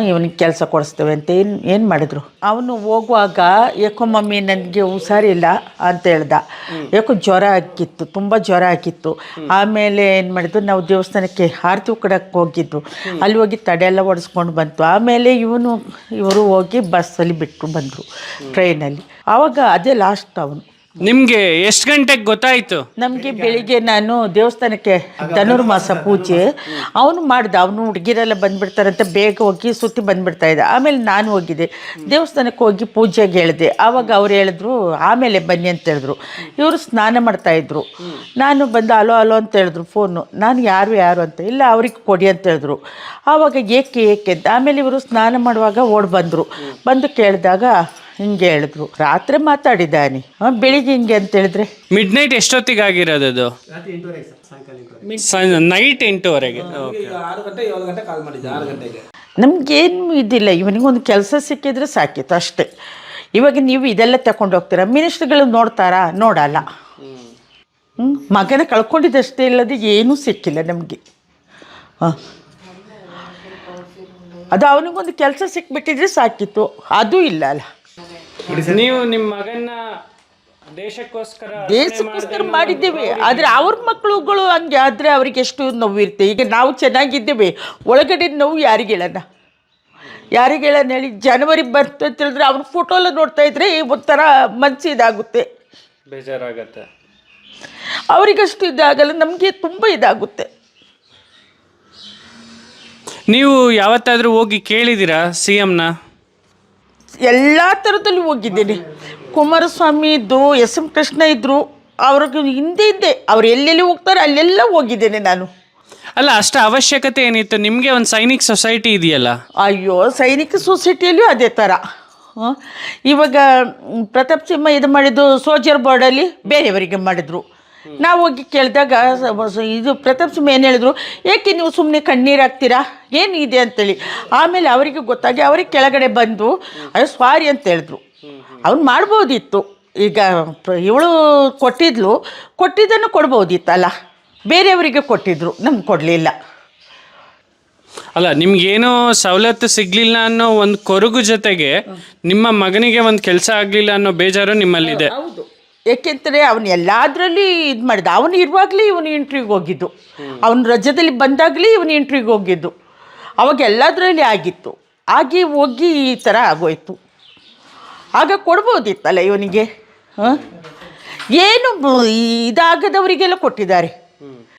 ಇವನಿಗೆ ಕೆಲಸ ಕೊಡಿಸ್ತೇವೆ ಅಂತ ಏನು ಮಾಡಿದ್ರು. ಅವನು ಹೋಗುವಾಗ ಯಾಕೋ ಮಮ್ಮಿ ನನಗೆ ಹುಷಾರಿಲ್ಲ ಅಂತ ಹೇಳ್ದ. ಯಾಕೋ ಜ್ವರ ಆಗಿತ್ತು, ತುಂಬ ಜ್ವರ ಆಗಿತ್ತು. ಆಮೇಲೆ ಏನು ಮಾಡಿದ್ರು, ನಾವು ದೇವಸ್ಥಾನಕ್ಕೆ ಆರತಿ ಕಡೆಗೆ ಹೋಗಿದ್ದು. ಅಲ್ಲಿ ಹೋಗಿ ತಡೆಯೆಲ್ಲ ಒಡಿಸ್ಕೊಂಡು ಬಂತು. ಆಮೇಲೆ ಇವರು ಹೋಗಿ ಬಸ್ಸಲ್ಲಿ ಬಿಟ್ಟು ಬಂದರು, ಟ್ರೈನಲ್ಲಿ. ಆವಾಗ ಅದೇ ಲಾಸ್ಟ್ ಅವನು. ನಿಮಗೆ ಎಷ್ಟು ಗಂಟೆಗೆ ಗೊತ್ತಾಯಿತು? ನಮಗೆ ಬೆಳಿಗ್ಗೆ ನಾನು ದೇವಸ್ಥಾನಕ್ಕೆ ಧನುರ್ಮಾಸ ಪೂಜೆ ಅವನು ಮಾಡ್ದೆ. ಅವನು ಹುಡುಗಿರೆಲ್ಲ ಬಂದುಬಿಡ್ತಾರಂತ ಬೇಗ ಹೋಗಿ ಸುತ್ತಿ ಬಂದುಬಿಡ್ತಾ ಇದ್ದ. ಆಮೇಲೆ ನಾನು ಹೋಗಿದ್ದೆ ದೇವಸ್ಥಾನಕ್ಕೆ ಹೋಗಿ ಪೂಜೆಗೆ ಹೇಳಿದೆ. ಆವಾಗ ಅವ್ರು ಹೇಳಿದ್ರು ಆಮೇಲೆ ಬನ್ನಿ ಅಂತ ಹೇಳಿದ್ರು. ಇವರು ಸ್ನಾನ ಮಾಡ್ತಾಯಿದ್ರು. ನಾನು ಬಂದು ಅಲೋ ಅಲೋ ಅಂತ ಹೇಳಿದ್ರು ಫೋನು. ನಾನು ಯಾರು ಅಂತ, ಇಲ್ಲ ಅವ್ರಿಗೆ ಕೊಡಿ ಅಂತ ಹೇಳಿದ್ರು. ಆವಾಗ ಏಕೆ ಅಂತ ಆಮೇಲೆ ಇವರು ಸ್ನಾನ ಮಾಡುವಾಗ ಓಡಿ ಬಂದು ಕೇಳಿದಾಗ ಹಿಂಗೆ ಹೇಳಿದ್ರು, ರಾತ್ರಿ ಮಾತಾಡಿದ್ದಾನೆ, ಬೆಳಿಗ್ಗೆ ಹಿಂಗೆ ಅಂತ ಹೇಳಿದ್ರೆ. ಮಿಡ್ ನೈಟ್ ಎಷ್ಟೊತ್ತಿಗೆ ಆಗಿರೋದು ಅದು? ನೈಟ್ 8:30ಗೆ. 6 ಗಂಟೆ 7 ಗಂಟೆ ಕಾಲ್ ಮಾಡಿದ್ದೆ. 6 ಗಂಟೆಗೆ ನಮಗೇನು ಇದಿಲ್ಲ, ಇವನಿಗೊಂದು ಕೆಲಸ ಸಿಕ್ಕಿದ್ರೆ ಸಾಕಿತ್ತು ಅಷ್ಟೇ. ಇವಾಗ ನೀವು ಇದೆಲ್ಲ ತಗೊಂಡು ಹೋಗ್ತೀರಾ, ಮಿನಿಸ್ಟ್ರುಗಳು ನೋಡ್ತಾರಾ? ನೋಡಲ್ಲ. ಮಗನ ಕಳ್ಕೊಂಡಿದ್ದಷ್ಟೇ ಇಲ್ಲದೆ ಏನೂ ಸಿಕ್ಕಿಲ್ಲ ನಮಗೆ. ಅದು ಅವನಿಗೊಂದು ಕೆಲಸ ಸಿಕ್ಬಿಟ್ಟಿದ್ರೆ ಸಾಕಿತ್ತು, ಅದೂ ಇಲ್ಲ ಅಲ್ಲ. ನೀವು ನಿಮ್ಮ ಮಗನ ದೇಶಕ್ಕೋಸ್ಕರ ಮಾಡಿದ್ದೇವೆ. ಆದರೆ ಅವ್ರ ಮಕ್ಕಳುಗಳು ಹಂಗೆ ಆದರೆ ಅವ್ರಿಗೆ ಎಷ್ಟು ನೋವಿರುತ್ತೆ. ಈಗ ನಾವು ಚೆನ್ನಾಗಿದ್ದೇವೆ, ಒಳಗಡೆ ನೋವು ಯಾರಿಗೆ ಹೇಳೋಣ ಹೇಳಿ. ಜನವರಿ ಬಂತು ಅಂತ ಹೇಳಿದ್ರೆ ಅವ್ರ ಫೋಟೋ ಎಲ್ಲ ನೋಡ್ತಾ ಇದ್ರೆ ಒಂಥರ ಮನಸ್ಸು ಇದಾಗುತ್ತೆ, ಬೇಜಾರಾಗತ್ತೆ. ಅವರಿಗಷ್ಟು ಇದಾಗಲ್ಲ, ನಮಗೆ ತುಂಬ ಇದಾಗುತ್ತೆ. ನೀವು ಯಾವತ್ತಾದರೂ ಹೋಗಿ ಕೇಳಿದ್ದೀರಾ CMನ? ಎಲ್ಲ ಥರದಲ್ಲಿ ಹೋಗಿದ್ದೀನಿ. ಕುಮಾರಸ್ವಾಮಿ ಇದ್ದು, SM ಕೃಷ್ಣ ಇದ್ದರು, ಅವ್ರಿಗೆ ಹಿಂದೆ ಅವ್ರು ಎಲ್ಲೆಲ್ಲಿ ಹೋಗ್ತಾರೆ ಅಲ್ಲೆಲ್ಲ ಹೋಗಿದ್ದೇನೆ ನಾನು. ಅಲ್ಲ, ಅಷ್ಟು ಅವಶ್ಯಕತೆ ಏನಿತ್ತು ನಿಮಗೆ? ಒಂದು ಸೈನಿಕ್ ಸೊಸೈಟಿ ಇದೆಯಲ್ಲ. ಅಯ್ಯೋ, ಸೈನಿಕ ಸೊಸೈಟಿಯಲ್ಲಿಯೂ ಅದೇ ಥರ. ಇವಾಗ ಪ್ರತಾಪ್ ಸಿಂಹ ಇದು ಮಾಡಿದ್ದು ಸೋಲ್ಜರ್ ಬೋರ್ಡಲ್ಲಿ ಬೇರೆಯವರಿಗೆ ಮಾಡಿದರು. ನಾವು ಹೋಗಿ ಕೇಳಿದಾಗ ಇದು ಪ್ರತಾಪ್ ಸಿಂಹ ಏನು ಹೇಳಿದ್ರು, ಏಕೆ ನೀವು ಸುಮ್ಮನೆ ಕಣ್ಣೀರು ಹಾಕ್ತೀರಾ, ಏನು ಇದೆ ಅಂತೇಳಿ. ಆಮೇಲೆ ಅವರಿಗೆ ಗೊತ್ತಾಗಿ ಅವ್ರಿಗೆ ಕೆಳಗಡೆ ಬಂದು ಅಯ್ಯೋ ಸ್ವಾರಿ ಅಂತ ಹೇಳಿದ್ರು. ಅವ್ನು ಮಾಡ್ಬೋದಿತ್ತು. ಈಗ ಇವಳು ಕೊಟ್ಟಿದ್ದನ್ನು ಕೊಡ್ಬೋದಿತ್ತಲ್ಲ, ಬೇರೆಯವರಿಗೆ ಕೊಟ್ಟಿದ್ರು, ನಮ್ಗೆ ಕೊಡಲಿಲ್ಲ. ಅಲ್ಲ, ನಿಮ್ಗೇನೋ ಸವಲತ್ತು ಸಿಗಲಿಲ್ಲ ಅನ್ನೋ ಒಂದು ಕೊರಗು ಜೊತೆಗೆ ನಿಮ್ಮ ಮಗನಿಗೆ ಒಂದು ಕೆಲಸ ಆಗಲಿಲ್ಲ ಅನ್ನೋ ಬೇಜಾರು ನಿಮ್ಮಲ್ಲಿದೆ. ಹೌದು, ಏಕೆಂದರೆ ಅವನು ಎಲ್ಲದರಲ್ಲಿ ಇದು ಮಾಡಿದ. ಅವನು ಇರುವಾಗಲೇ ಇವನು ಇಂಟ್ರ್ವ್ಯೂಗೆ ಹೋಗಿದ್ದು, ಅವನು ರಜದಲ್ಲಿ ಬಂದಾಗಲೇ ಇವನು ಇಂಟ್ರ್ವ್ಯೂಗೆ ಹೋಗಿದ್ದು. ಅವಾಗ ಎಲ್ಲದರಲ್ಲಿ ಆಗಿತ್ತು. ಹೋಗಿ ಈ ಥರ ಆಗೋಯ್ತು. ಆಗ ಕೊಡ್ಬೋದಿತ್ತಲ್ಲ ಇವನಿಗೆ. ಏನು ಇದಾಗದವರಿಗೆಲ್ಲ ಕೊಟ್ಟಿದ್ದಾರೆ.